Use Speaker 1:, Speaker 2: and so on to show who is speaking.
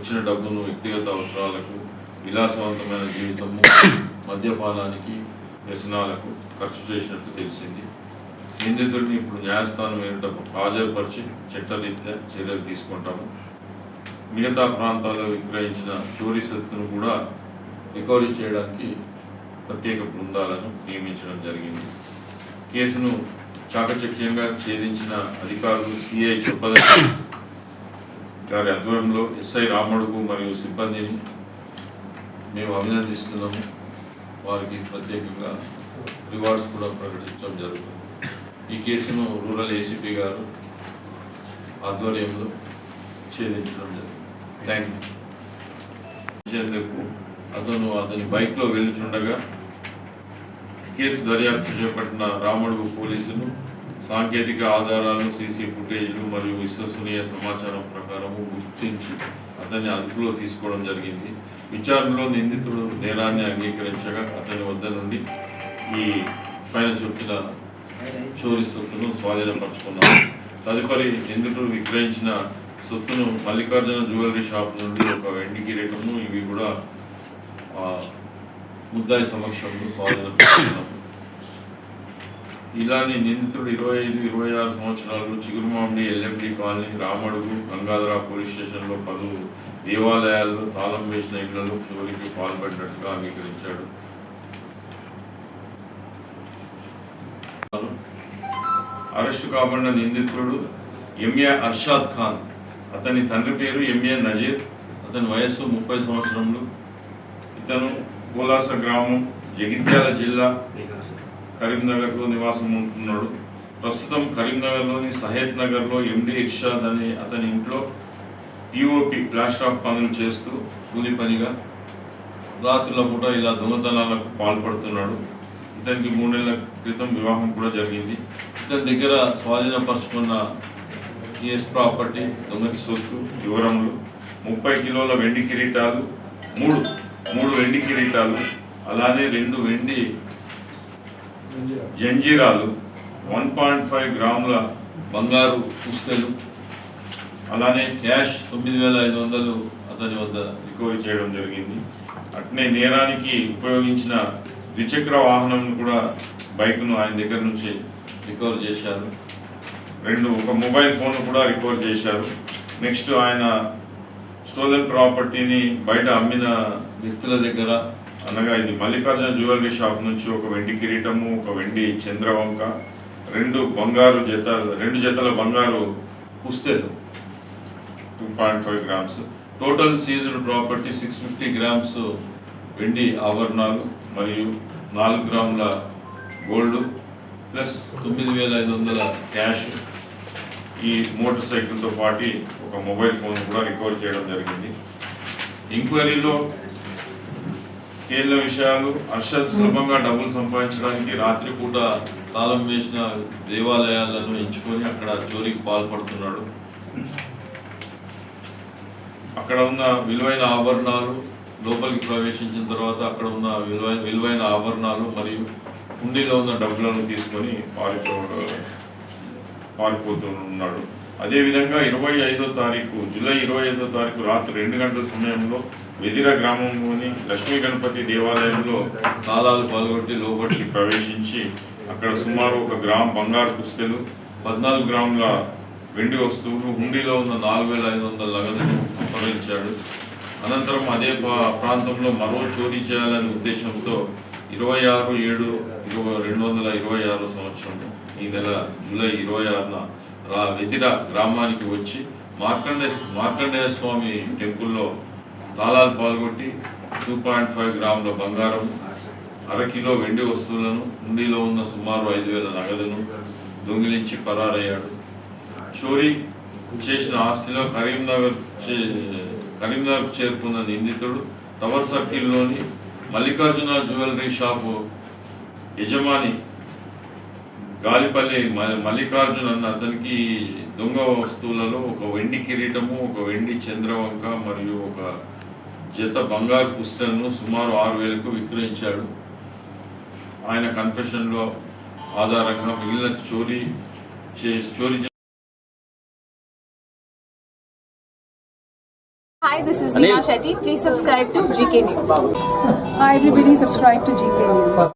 Speaker 1: వచ్చిన డబ్బును వ్యక్తిగత అవసరాలకు, విలాసవంతమైన జీవితము, మద్యపానానికి, వ్యసనాలకు ఖర్చు చేసినట్టు తెలిసింది. నిందితుడిని ఇప్పుడు న్యాయస్థానం ఎదుట హాజరుపరిచి చట్టరీత్యా చర్యలు తీసుకుంటాము. మిగతా ప్రాంతాల్లో విక్రయించిన చోరీ సొత్తును కూడా రికవరీ చేయడానికి ప్రత్యేక బృందాలను నియమించడం జరిగింది. కేసును చాకచక్యంగా ఛేదించిన అధికారులు సిఐ చొప్పదర్శి గారి ఆధ్వర్యంలో ఎస్ఐ రాముడుకు మరియు సిబ్బందిని మేము అభినందిస్తున్నాము. వారికి ప్రత్యేకంగా రివార్డ్స్ కూడా ప్రకటించడం జరుగుతుంది. ఈ కేసును రూరల్ ఏసీపీ గారు ఆధ్వర్యంలో ఛేదించడం జరిగింది. Thank you. అతని బైక్లో వెళ్తుండగా కేసు దర్యాప్తు చేపట్టిన రాముడు పోలీసులు సాంకేతిక ఆధారాలు, సీసీ ఫుటేజ్లు మరియు విశ్వసనీయ సమాచారం ప్రకారము గుర్తించి అతన్ని అదుపులో తీసుకోవడం జరిగింది. విచారణలో నిందితుడు నేరాన్ని అంగీకరించగా అతని వద్ద నుండి ఈ పైన చెప్పిన చోరీ సొత్తును స్వాధీనపరుచుకున్నాడు. తదుపరి నిందితుడు విక్రయించిన సొత్తును మల్లికార్జున జ్యువెలరీ షాప్ నుండి ఒక వెండి కిరీటము, ఇవి కూడా ముద్దాయి సమక్షంలో స్వాధీనపరుచుకున్నాము. ఇలానే నిందితుడు 25-26 సంవత్సరాలు Chigurumamidi LMD colony, Ramadugu, Gangadhara police స్టేషన్లో పలు దేవాలయాల్లో తాళం వేసిన ఇళ్లలో చోరీకి పాల్పడినట్టుగా అంగీకరించాడు. అరెస్టు కాబడిన నిందితుడు ఎంఏ అర్షాద్ ఖాన్. అతని తండ్రి పేరు ఎంఏ నజీర్. అతని వయస్సు 30 సంవత్సరములు. ఇతను కోలాస గ్రామం, జగిత్యాల జిల్లా, కరీంనగర్లో నివాసం ఉంటున్నాడు. ప్రస్తుతం కరీంనగర్లోని సహేద్ నగర్లో ఎండి ఇర్షాద్ అనే అతని ఇంట్లో పిఓపి ప్లాస్టర్ ఆఫ్ పనులు చేస్తూ కూలి పనిగా రాత్రుల పూట ఇలా దొంగతనాలకు పాల్పడుతున్నాడు. ఇతనికి 3 నెలల క్రితం వివాహం కూడా జరిగింది. ఇతని దగ్గర స్వాధీనపరుచుకున్న కేస్ ప్రాపర్టీ, దొంగతి సొత్తు వివరములు, 30 కిలోల వెండి కిరీటాలు, 3 వెండి కిరీటాలు, అలానే 2 వెండి జంజీరాలు, 1.5 గ్రాముల బంగారు పుస్తలు, అలానే క్యాష్ 9,500 అతని వద్ద రికవరీ చేయడం జరిగింది. అట్నే నేరానికి ఉపయోగించిన ద్విచక్ర వాహనం కూడా, బైక్ను ఆయన దగ్గర నుంచి రికవర్ చేశారు. ఒక మొబైల్ ఫోన్ కూడా రికవర్ చేశారు. నెక్స్ట్ ఆయన స్టోలెన్ ప్రాపర్టీని బయట అమ్మిన వ్యక్తుల దగ్గర, అనగా ఇది మల్లికార్జున జ్యువెలరీ షాప్ నుంచి ఒక వెండి కిరీటము, ఒక వెండి చంద్రవంక, 2 జతల బంగారు పుస్తెలు 2.5 grams. Total seized property 650 grams వెండి ఆభరణాలు మరియు 4 గ్రాముల గోల్డ్ ప్లస్ 9,500 క్యాష్. ఈ మోటార్ సైకిల్తో పాటు ఒక మొబైల్ ఫోన్ కూడా రికవర్ చేయడం జరిగింది. ఎంక్వైరీలో తేలిన విషయాలు: అర్షద్ సులభంగా డబ్బులు సంపాదించడానికి రాత్రిపూట తాళం వేసిన దేవాలయాలను ఎంచుకొని అక్కడ చోరీకి పాల్పడుతున్నాడు. అక్కడ ఉన్న విలువైన ఆభరణాలు, లోపలికి ప్రవేశించిన తర్వాత అక్కడ ఉన్న విలువైన ఆభరణాలు మరియు హుండీలో ఉన్న డబ్బులను తీసుకొని పారిపోతున్నాడు. అదేవిధంగా జూలై 25వ తారీఖు రాత్రి 2 గంటల సమయంలో వెదిర గ్రామంలోని లక్ష్మీ గణపతి దేవాలయంలో తాళాలు పగలగొట్టి లోపలికి ప్రవేశించి అక్కడ సుమారు 1 గ్రామ్ బంగారు పుస్తెలు, 14 గ్రాముల వెండి వస్తువులు, హుండీలో ఉన్న 4,500 నగదును అపహరించాడు. అనంతరం అదే ప్రాంతంలో మరో చోరీ చేయాలనే ఉద్దేశంతో 26/7/2026 సంవత్సరం ఈ నెల జూలై 26న వెదిర గ్రామానికి వచ్చి మార్కండేయ స్వామి టెంపుల్లో తాళాలు పాల్గొట్టి 2.5 గ్రాముల బంగారం, అరకిలో వెండి వస్తువులను, హుండీలో ఉన్న సుమారు 5,000 నగదును దొంగిలించి పరారయ్యాడు. చోరీ చేసిన ఆస్తిలో కరీంనగర్కు చేరుకున్న నిందితుడు టవర్ సర్కిల్లోని మల్లికార్జున జ్యువెలరీ షాపు యజమాని గాలిపల్లి మల్లికార్జున్ అన్న అతనికి దొంగ వస్తువులలో ఒక వెండి కిరీటము, ఒక వెండి చంద్రవంక మరియు ఒక జత బంగారు పుస్తలను సుమారు 6,000కు విక్రయించాడు. ఆయన కన్ఫెషన్లో ఆధారంగా మిగిలిన చోరీ
Speaker 2: Hi, this is Neha Shetty. Please subscribe to GK News.
Speaker 3: Hi everybody, subscribe to GK News.